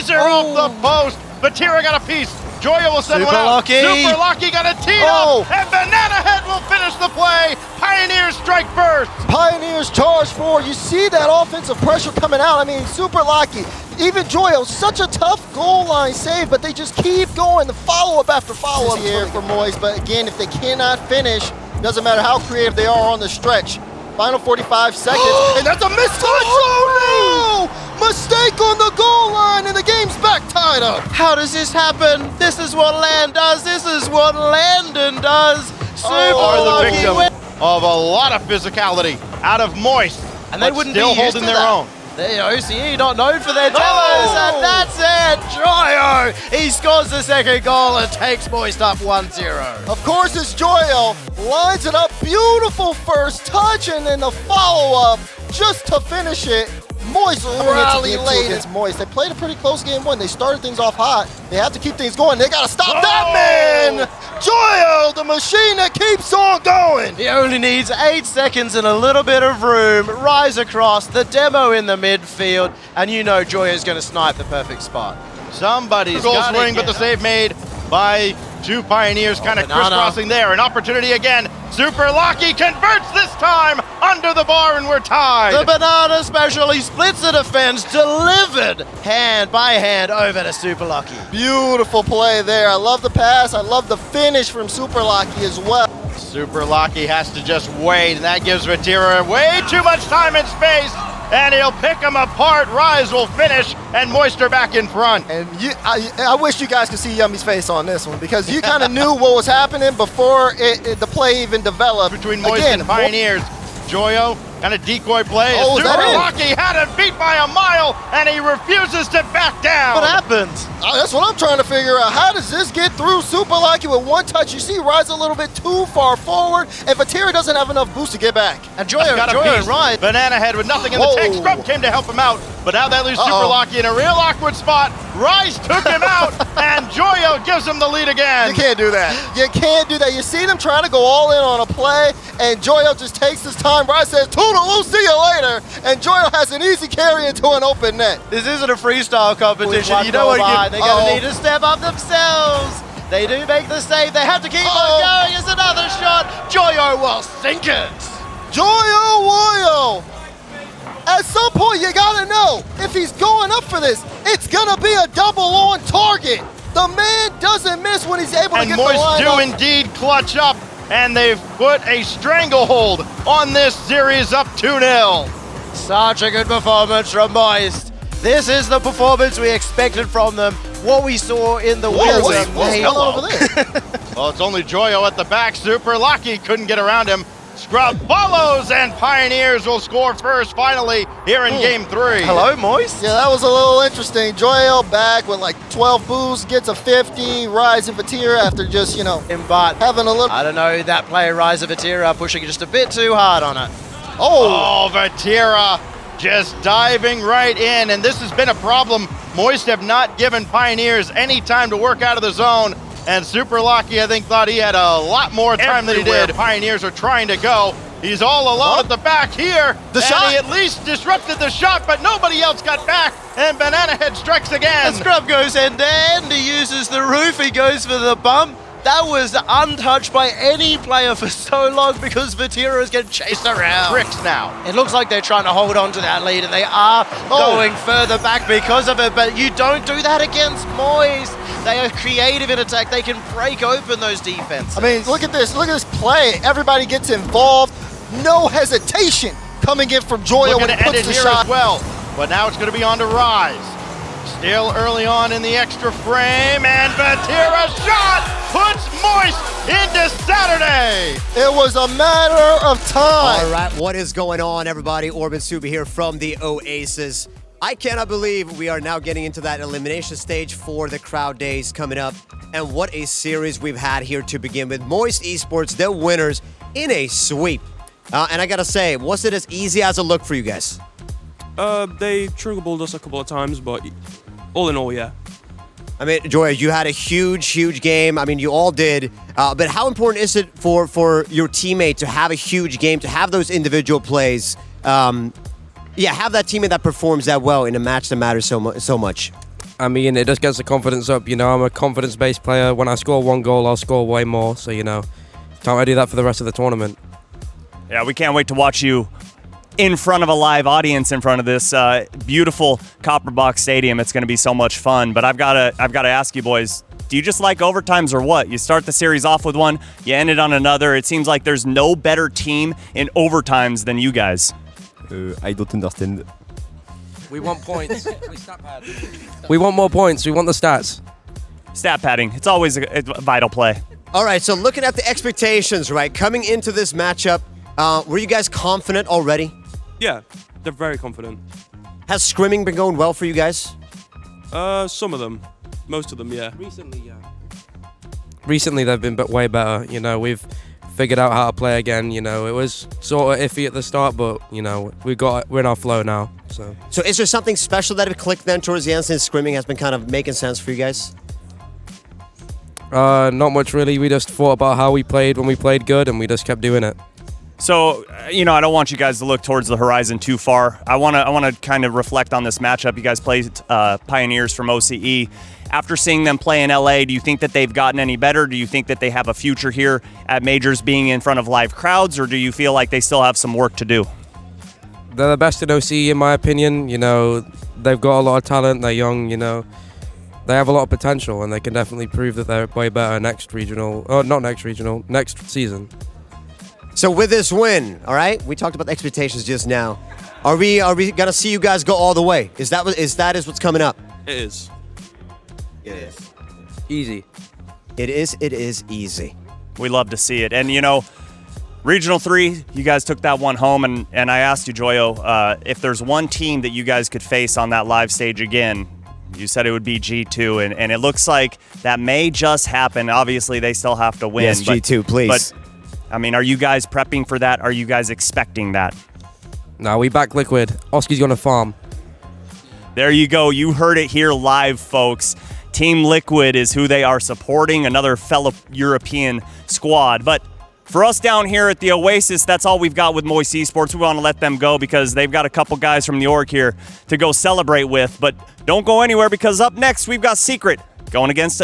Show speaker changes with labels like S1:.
S1: laser off the post. Vatira got a piece. Joya will send one out. Super Lucky got a tee up, and Banana Head will finish the play. Pioneers strike first.
S2: Pioneers charge forward. You see that offensive pressure coming out. I mean, Super Lucky, even Joyo, such a tough goal line save, but they just keep going. The follow-up after follow-up here for Moist. But again, if they cannot finish, doesn't matter how creative they are on the stretch. Final 45 seconds, and that's a missed touch! Oh no! Mistake on the goal line, and the game's back tied up.
S3: How does this happen? This is what Land does. This is what Landon does. Super
S1: Are the
S3: Lucky
S1: victim of a lot of physicality out of Moist,
S3: and they wouldn't
S1: still
S3: be used
S1: holding
S3: to
S1: their
S3: that.
S1: own.
S3: The OCE not known for their demos, and that's it! Joyo! He scores the second goal and takes Moist up 1-0.
S2: Of course, it's Joyo. Lines it up, beautiful first touch, and then the follow-up just to finish it. Moist rally late. It's Moist. They played a pretty close game one. They started things off hot. They have to keep things going. They got to stop that man! Joyo, the machine that keeps on going.
S3: He only needs 8 seconds and a little bit of room. Rise across, the demo in the midfield, and you know Joyo's going to snipe the perfect spot.
S1: Somebody's got swing, but the save made by two Pioneers, kind of crisscrossing there. An opportunity again. Super Lucky converts this time under the bar, and we're tied.
S3: The Banana special, he splits the defense, delivered hand by hand over to Super Lucky.
S2: Beautiful play there. I love the pass. I love the finish from Super Lucky as well.
S1: Super Lucky has to just wait, and that gives Vatira way too much time and space. And he'll pick them apart. Rise will finish, and Moisture back in front.
S2: And I wish you guys could see Yummy's face on this one, because you kind of knew what was happening before the play even developed.
S1: Between Moist and Pioneers, Joyo, kind of decoy play. Super Lucky had him beat by a mile, and he refuses to back down.
S3: What happened?
S2: That's what I'm trying to figure out. How does this get through Super Lucky with one touch? You see Rise a little bit too far forward, and Vatira doesn't have enough boost to get back.
S3: And Joyo and Rise.
S1: Banana Head with nothing in the tank. Scrub came to help him out, but now they lose Super Lucky in a real awkward spot. Rise took him out, and Joyo gives him the lead again.
S2: You can't do that. You can't do that. You see them trying to go all in on a play, and Joyo just takes his time. Rise says, "Toodaloo, see you later," and Joyo has an easy carry into an open net.
S3: This isn't a freestyle competition. You know what? They're going to need to step up themselves. They do make the save. They have to keep on going. It's another shot. Joyo will sink it.
S2: Joyo. At some point, you gotta know, if he's going up for this, it's gonna be a double on target. The man doesn't miss when he's able to get the line up.
S1: And Moist do indeed clutch up, and they've put a stranglehold on this series up 2-0.
S3: Such a good performance from Moist. This is the performance we expected from them. What we saw in the wheels.
S2: What's over there?
S1: Well, it's only Joyo at the back. Super Lucky couldn't get around him. Scrub follows, and Pioneers will score first finally here in game 3.
S3: Hello, Moist?
S2: Yeah, that was a little interesting. Joyo back with like 12 boosts, gets a 50, Rise and Vatira after just,
S3: but
S2: having a little...
S3: I don't know, that player Rise of Vatira pushing just a bit too hard on it.
S1: Oh, Vatira just diving right in, and this has been a problem. Moist have not given Pioneers any time to work out of the zone. And Super Lucky, I think, thought he had a lot more time than he did. Pioneers are trying to go. He's all alone at the back here. He at least disrupted the shot, but nobody else got back. And Banana Head strikes again.
S3: And Scrub goes end-to-end. He uses the roof. He goes for the bump. That was untouched by any player for so long because Vatira is getting chased around.
S1: Tricks now.
S3: It looks like they're trying to hold on to that lead, and they are going further back because of it, but you don't do that against Moist. They are creative in attack. They can break open those defenses.
S2: I mean, look at this. Look at this play. Everybody gets involved. No hesitation coming in from Joyo when he puts the shot.
S1: As well, but now it's going to be on to Rise. Still early on in the extra frame, and Vatira's shot puts Moist into Saturday.
S2: It was a matter of time.
S4: All right, what is going on, everybody? Orbin Suba here from the Oasis. I cannot believe we are now getting into that elimination stage for the crowd days coming up. And what a series we've had here to begin with. Moist Esports, the winners in a sweep. And I gotta say, was it as easy as it looked for you guys?
S5: They trigger balled us a couple of times, but all in all, yeah.
S4: I mean, Joy, you had a huge game. I mean, you all did. But how important is it for your teammate to have a huge game, to have those individual plays? Have that teammate that performs that well in a match that matters so much.
S5: I mean, it just gets the confidence up. You know, I'm a confidence-based player. When I score one goal, I'll score way more. So, you know, can't I do that for the rest of the tournament?
S6: Yeah, we can't wait to watch you in front of a live audience in front of this beautiful Copper Box Stadium. It's going to be so much fun. But I've got to ask you boys, do you just like overtimes or what? You start the series off with one, you end it on another. It seems like there's no better team in overtimes than you guys.
S7: I don't understand.
S5: We want points. We want more points. We want the stats.
S6: Stat padding, it's always a vital play.
S4: All right, so looking at the expectations, right, coming into this matchup, were you guys confident already?
S5: Yeah, they're very confident.
S4: Has scrimming been going well for you guys?
S5: Some of them. Most of them, yeah. Recently, yeah. Recently, they've been way better. You know, we've figured out how to play again. You know, it was sort of iffy at the start, but, you know, we're in our flow now. So
S4: is there something special that have clicked then towards the end since scrimming has been kind of making sense for you guys?
S5: Not much, really. We just thought about how we played when we played good, and we just kept doing it.
S6: So, you know, I don't want you guys to look towards the horizon too far. I want to kind of reflect on this matchup. You guys played Pioneers from OCE. After seeing them play in LA, do you think that they've gotten any better? Do you think that they have a future here at Majors being in front of live crowds, or do you feel like they still have some work to do?
S5: They're the best in OCE, in my opinion. You know, they've got a lot of talent. They're young, you know. They have a lot of potential, and they can definitely prove that they're way better next season.
S4: So with this win, all right, we talked about the expectations just now. Are we gonna see you guys go all the way? Is that what's coming up?
S5: It is.
S4: It is.
S5: Easy.
S4: It is easy.
S6: We love to see it. And, you know, Regional 3, you guys took that one home, and I asked you, Joyo, if there's one team that you guys could face on that live stage again, you said it would be G2, and it looks like that may just happen. Obviously, they still have to win.
S4: Yes, G2, please.
S6: But, I mean, are you guys prepping for that? Are you guys expecting that?
S5: No, we back Liquid. Oski's gonna farm.
S6: There you go. You heard it here live, folks. Team Liquid is who they are supporting, another fellow European squad. But for us down here at the Oasis, that's all we've got with Moist Esports. We want to let them go because they've got a couple guys from the org here to go celebrate with. But don't go anywhere because up next, we've got Secret going against